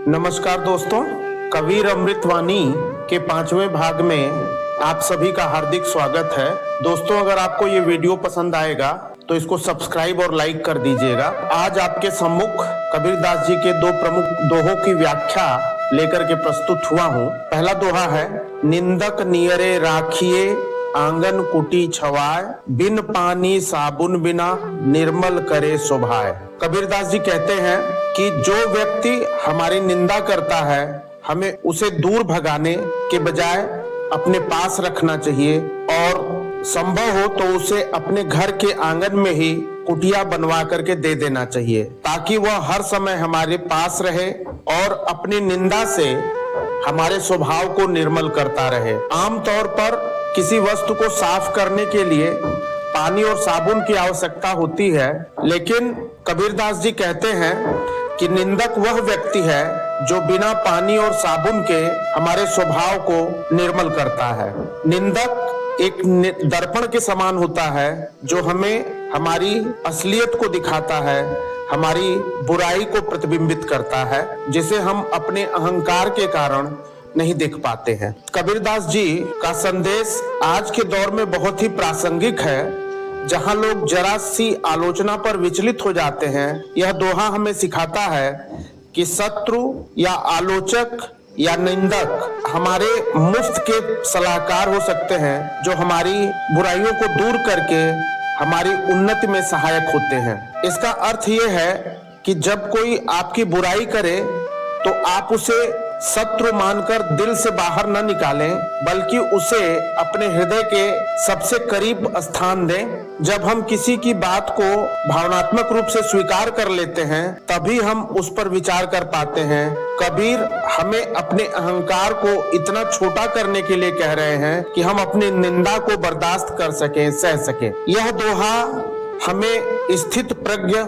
नमस्कार दोस्तों, कबीर अमृतवाणी के 5वें भाग में आप सभी का हार्दिक स्वागत है। दोस्तों, अगर आपको ये वीडियो पसंद आएगा तो इसको सब्सक्राइब और लाइक कर दीजिएगा। आज आपके सम्मुख कबीरदास जी के दो प्रमुख दोहों की व्याख्या लेकर के प्रस्तुत हुआ हूँ। पहला दोहा है, निंदक नियरे राखिए आंगन कुटी छवाए, बिन पानी साबुन बिना निर्मल करे शोभाए। कबीरदास जी कहते हैं कि जो व्यक्ति हमारी निंदा करता है, हमें उसे दूर भगाने के बजाय अपने पास रखना चाहिए और संभव हो तो उसे अपने घर के आंगन में ही कुटिया बनवा करके दे देना चाहिए, ताकि वह हर समय हमारे पास रहे और अपनी निंदा से हमारे स्वभाव को निर्मल करता रहे। आमतौर पर किसी वस्तु को साफ करने के लिए पानी और साबुन की आवश्यकता होती है, लेकिन कबीरदास जी कहते हैं कि निंदक वह व्यक्ति है जो बिना पानी और साबुन के हमारे स्वभाव को निर्मल करता है। निंदक एक दर्पण के समान होता है जो हमें हमारी असलियत को दिखाता है, हमारी बुराई को प्रतिबिंबित करता है, जिसे हम अपने अहंकार के कारण नहीं देख पाते हैं। कबीरदास जी का संदेश आज के दौर में बहुत ही प्रासंगिक है, जहां लोग जरा सी आलोचना पर विचलित हो जाते हैं। यह दोहा हमें सिखाता है कि शत्रु या आलोचक या निंदक हमारे मुफ्त के सलाहकार हो सकते हैं, जो हमारी बुराइयों को दूर करके हमारी उन्नति में सहायक होते हैं। इसका अर्थ यह है कि जब कोई आपकी बुराई करे तो आप उसे शत्रु मानकर दिल से बाहर न निकालें, बल्कि उसे अपने हृदय के सबसे करीब स्थान दें। जब हम किसी की बात को भावनात्मक रूप से स्वीकार कर लेते हैं, तभी हम उस पर विचार कर पाते हैं। कबीर हमें अपने अहंकार को इतना छोटा करने के लिए कह रहे हैं कि हम अपनी निंदा को बर्दाश्त कर सकें, सह सकें। यह दोहा हमें स्थित प्रज्ञ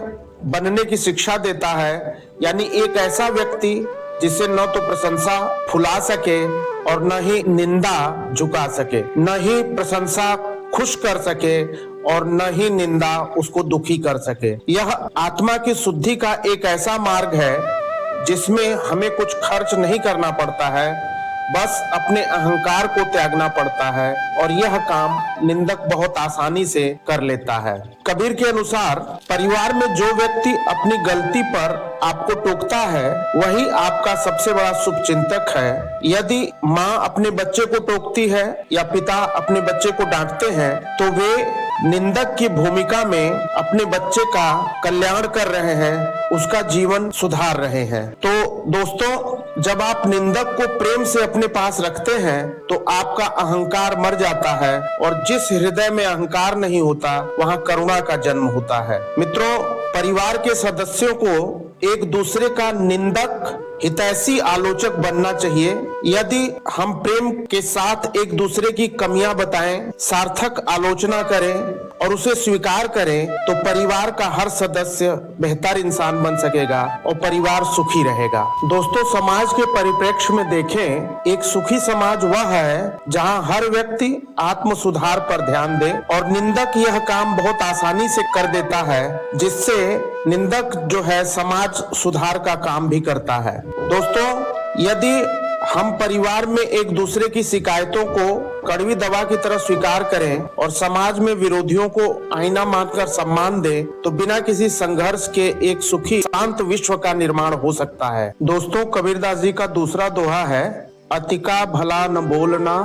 बनने की शिक्षा देता है, यानी एक ऐसा व्यक्ति जिसे न तो प्रशंसा फुला सके और न ही निंदा झुका सके, न ही प्रशंसा खुश कर सके और न ही निंदा उसको दुखी कर सके। यह आत्मा की शुद्धि का एक ऐसा मार्ग है जिसमें हमें कुछ खर्च नहीं करना पड़ता है, बस अपने अहंकार को त्यागना पड़ता है, और यह काम निंदक बहुत आसानी से कर लेता है। कबीर के अनुसार परिवार में जो व्यक्ति अपनी गलती पर आपको टोकता है, वही आपका सबसे बड़ा शुभचिंतक है। यदि माँ अपने बच्चे को टोकती है या पिता अपने बच्चे को डांटते हैं, तो वे निंदक की भूमिका में अपने बच्चे का कल्याण कर रहे हैं, उसका जीवन सुधार रहे हैं। तो दोस्तों, जब आप निंदक को प्रेम से अपने पास रखते हैं तो आपका अहंकार मर जाता है, और जिस हृदय में अहंकार नहीं होता वहां करुणा का जन्म होता है। मित्रों, परिवार के सदस्यों को एक दूसरे का निंदक हितैषी आलोचक बनना चाहिए। यदि हम प्रेम के साथ एक दूसरे की कमियां बताएं, सार्थक आलोचना करें और उसे स्वीकार करें, तो परिवार का हर सदस्य बेहतर इंसान बन सकेगा और परिवार सुखी रहेगा। दोस्तों, समाज के परिप्रेक्ष्य में देखें, एक सुखी समाज वह है जहां हर व्यक्ति आत्म सुधार पर ध्यान दे, और निंदक यह काम बहुत आसानी से कर देता है, जिससे निंदक जो है समाज सुधार का काम भी करता है। दोस्तों, यदि हम परिवार में एक दूसरे की शिकायतों को कड़वी दवा की तरह स्वीकार करें और समाज में विरोधियों को आईना मानकर सम्मान दें, तो बिना किसी संघर्ष के एक सुखी शांत विश्व का निर्माण हो सकता है। दोस्तों, कबीरदास जी का दूसरा दोहा है, अतिका भला न बोलना,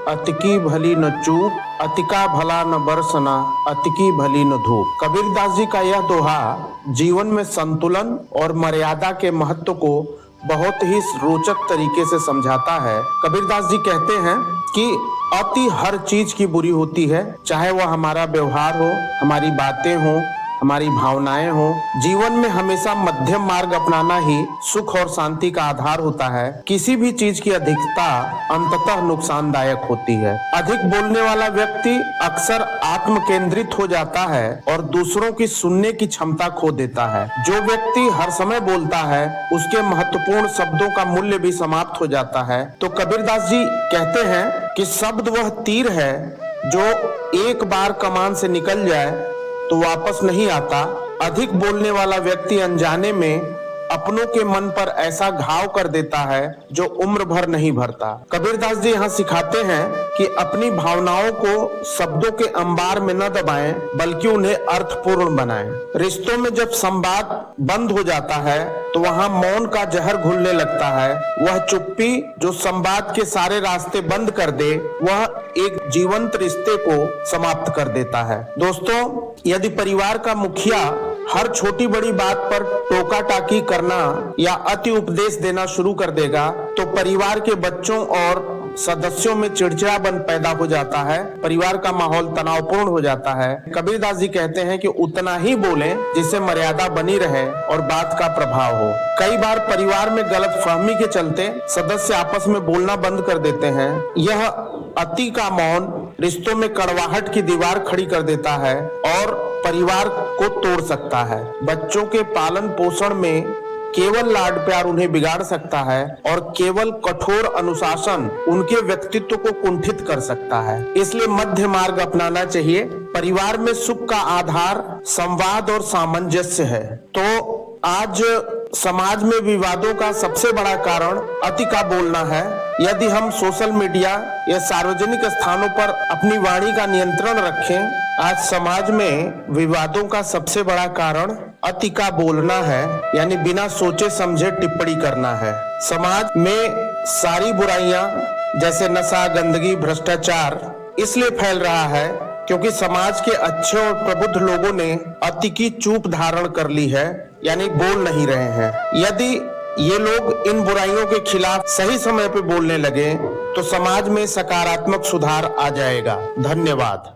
अतिकी भली न चूप, अतिका भला न बरसना, अतिकी भली न धूप। कबीरदास जी का यह दोहा जीवन में संतुलन और मर्यादा के महत्व को बहुत ही रोचक तरीके से समझाता है। कबीरदास जी कहते हैं कि अति हर चीज की बुरी होती है, चाहे वह हमारा व्यवहार हो, हमारी बातें हो, हमारी भावनाएं हो। जीवन में हमेशा मध्यम मार्ग अपनाना ही सुख और शांति का आधार होता है। किसी भी चीज की अधिकता अंततः नुकसानदायक होती है। अधिक बोलने वाला व्यक्ति अक्सर आत्म केंद्रित हो जाता है और दूसरों की सुनने की क्षमता खो देता है। जो व्यक्ति हर समय बोलता है, उसके महत्वपूर्ण शब्दों का मूल्य भी समाप्त हो जाता है। तो कबीरदास जी कहते हैं कि शब्द वह तीर है जो एक बार कमान से निकल जाए तो वापस नहीं आता। अधिक बोलने वाला व्यक्ति अनजाने में अपनों के मन पर ऐसा घाव कर देता है जो उम्र भर नहीं भरता। कबीरदास जी यहाँ सिखाते हैं कि अपनी भावनाओं को शब्दों के अंबार में न दबाएं, बल्कि उन्हें अर्थपूर्ण बनाएं। रिश्तों में जब संवाद बंद हो जाता है तो वहाँ मौन का जहर घुलने लगता है। वह चुप्पी जो संवाद के सारे रास्ते बंद कर दे, वह एक जीवंत रिश्ते को समाप्त कर देता है। दोस्तों, यदि परिवार का मुखिया हर छोटी बड़ी बात पर टोका टाकी करना या अति उपदेश देना शुरू कर देगा तो परिवार के बच्चों और सदस्यों में चिड़चिड़ापन पैदा हो जाता है, परिवार का माहौल तनावपूर्ण हो जाता है। कबीरदास जी कहते हैं कि उतना ही बोलें जिससे मर्यादा बनी रहे और बात का प्रभाव हो। कई बार परिवार में गलतफहमी के चलते सदस्य आपस में बोलना बंद कर देते हैं। यह अति का मौन रिश्तों में कड़वाहट की दीवार खड़ी कर देता है और परिवार को तोड़ सकता है। बच्चों के पालन पोषण में केवल लाड प्यार उन्हें बिगाड़ सकता है और केवल कठोर अनुशासन उनके व्यक्तित्व को कुंठित कर सकता है। इसलिए मध्य मार्ग अपनाना चाहिए। परिवार में सुख का आधार संवाद और सामंजस्य है। तो आज समाज में विवादों का सबसे बड़ा कारण अति का बोलना है। यदि हम सोशल मीडिया या सार्वजनिक स्थानों पर अपनी वाणी का नियंत्रण रखें, आज समाज में विवादों का सबसे बड़ा कारण अति का बोलना है, यानी बिना सोचे समझे टिप्पणी करना है। समाज में सारी बुराइयां जैसे नशा, गंदगी, भ्रष्टाचार इसलिए फैल रहा है क्योंकि समाज के अच्छे और प्रबुद्ध लोगों ने अति की चूप धारण कर ली है, यानी बोल नहीं रहे हैं। यदि ये लोग इन बुराइयों के खिलाफ सही समय पे बोलने लगे तो समाज में सकारात्मक सुधार आ जाएगा। धन्यवाद।